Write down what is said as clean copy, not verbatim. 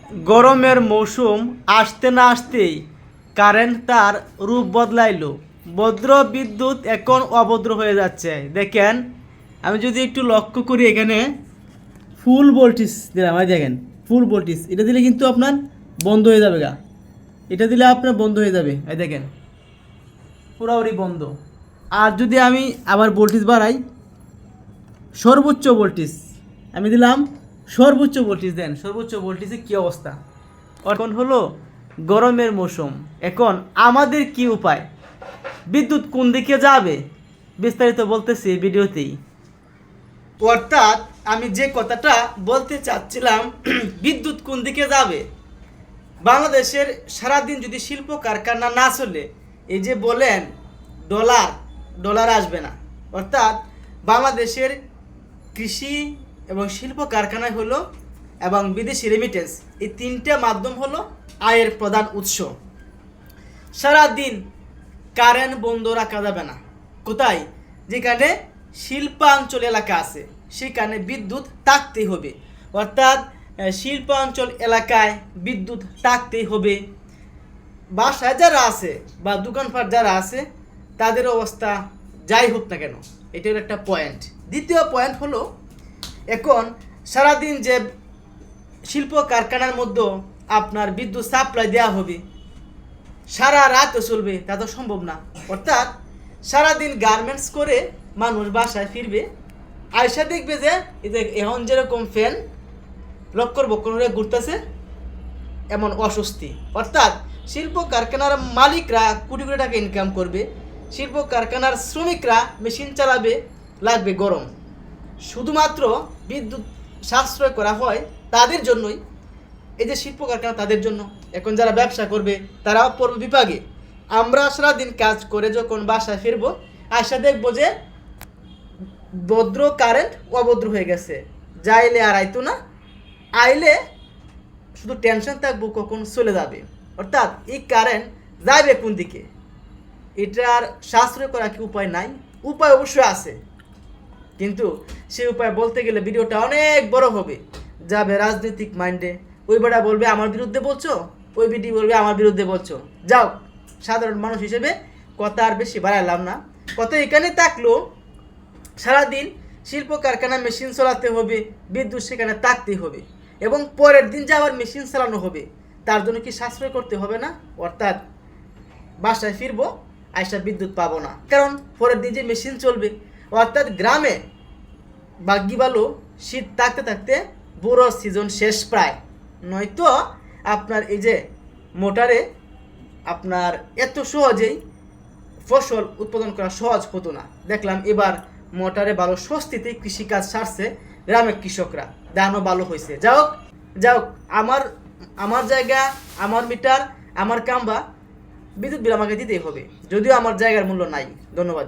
গরমের মৌসুম আসতে না আসতেই কারেন্ট তার রূপ বদলাইলো। ভদ্র বিদ্যুৎ এখন অভদ্র হয়ে যাচ্ছে। দেখেন, আমি যদি একটু লক্ষ্য করি, এখানে ফুল ভোল্টেজ দিলাম, এই দেখেন ফুল ভোল্টেজ, এটা দিলে কিন্তু আপনার বন্ধ হয়ে যাবে গা, এটা দিলে আপনার বন্ধ হয়ে যাবে, এই দেখেন পুরোপুরি বন্ধ। আর যদি আমি আবার ভোল্টেজ বাড়াই, সর্বোচ্চ ভোল্টেজ আমি দিলাম, সর্বোচ্চ ভোল্টেজ দেন, সর্বোচ্চ ভোল্টেজে কী অবস্থা। এখন হলো গরমের মৌসুম, এখন আমাদের কি উপায়, বিদ্যুৎ কোন দিকে যাবে বিস্তারিত বলতেছি এই ভিডিওতেই। অর্থাৎ আমি যে কথাটা বলতে চাচ্ছিলাম, বিদ্যুৎ কোন দিকে যাবে, বাংলাদেশের সারাদিন যদি শিল্প কারখানা না চলে, এই যে বলেন ডলার ডলার আসবে না, অর্থাৎ বাংলাদেশের কৃষি এবং শিল্প কারখানায় হলো এবং বিদেশি রেমিটেন্স, এই তিনটে মাধ্যম হলো আয়ের প্রধান উৎস। সারাদিন কারেন্ট বন্ধ রাখা যাবে না। কোথায়? যেখানে শিল্পাঞ্চল এলাকা আছে সেখানে বিদ্যুৎ থাকতেই হবে, অর্থাৎ শিল্পাঞ্চল এলাকায় বিদ্যুৎ থাকতেই হবে। বাসায় যারা আছে বা দোকানপাট যারা আছে তাদের অবস্থা যাই হোক না কেন, এটা হলো একটা পয়েন্ট। দ্বিতীয় পয়েন্ট হলো, এখন সারাদিন যে শিল্প কারখানার মধ্যে আপনার বিদ্যুৎ সাপ্লাই দেওয়া হবে, সারা রাতও চলবে তা তো সম্ভব না। অর্থাৎ সারাদিন গার্মেন্টস করে মানুষ বাসায় ফিরবে, আয়সা দেখবে যে এখন যেরকম ফ্যান লক্কর বক্কর হয়ে ঘুরতেছে, এমন অস্বস্তি। অর্থাৎ শিল্প কারখানার মালিকরা কোটি কোটি টাকা ইনকাম করবে, শিল্প কারখানার শ্রমিকরা মেশিন চালাবে, লাগবে গরম। শুধুমাত্র বিদ্যুৎ সাশ্রয় করা হয় তাদের জন্যই, এই যে শিল্প কারখানা তাদের জন্য। এখন যারা ব্যবসা করবে তারাও পড়বে বিপাকে। আমরা সারাদিন কাজ করে যখন বাসায় ফিরবো, আশা দেখবো যে ভদ্র কারেন্ট অভদ্র হয়ে গেছে, যাইলে আর আইতো না, আইলে শুধু টেনশন থাকবো কখন চলে যাবে। অর্থাৎ এই কারেন্ট যাবে কোন দিকে, এটার সাশ্রয় করা কি উপায় নাই? উপায় অবশ্যই আছে, কিন্তু সেই উপায় বলতে গেলে ভিডিওটা অনেক বড় হবে, যাবে রাজনৈতিক মাইন্ডে। ওই বেটা বলবে আমার বিরুদ্ধে বলছো, ওই বিটি বলবে আমার বিরুদ্ধে বলছো। যাও, সাধারণ মানুষ হিসেবে কথা আর বেশি বাড়াইলাম না, কথা এখানে থাকলো। সারাদিন শিল্প কারখানা মেশিন চালাতে হবে, বিদ্যুৎ সেখানে থাকতেই হবে, এবং পরের দিন যে আবার মেশিন চালানো হবে, তার জন্য কি সাশ্রয় করতে হবে না? অর্থাৎ বাসায় ফিরবো, আইসা বিদ্যুৎ পাবো না, কারণ পরের দিন যে মেশিন চলবে। অর্থাৎ গ্রামে ভাগ্যি ভালো শীত থাকতে থাকতে বুড়ো সিজন শেষ প্রায়, নয়তো আপনার এই যে মোটরে আপনার এত সহজেই ফসল উৎপাদন করা সহজ হতো না। দেখলাম এবার মোটরে ভালো স্বস্তিতে কৃষিকাজ সারছে গ্রামের কৃষকরা, ধানও ভালো হয়েছে। যাও যাও, আমার জায়গা, আমার মিটার, আমার কাম্বা, বিদ্যুৎ বিল আমাকে দিতেই হবে, যদিও আমার জায়গার মূল্য নাই। ধন্যবাদ।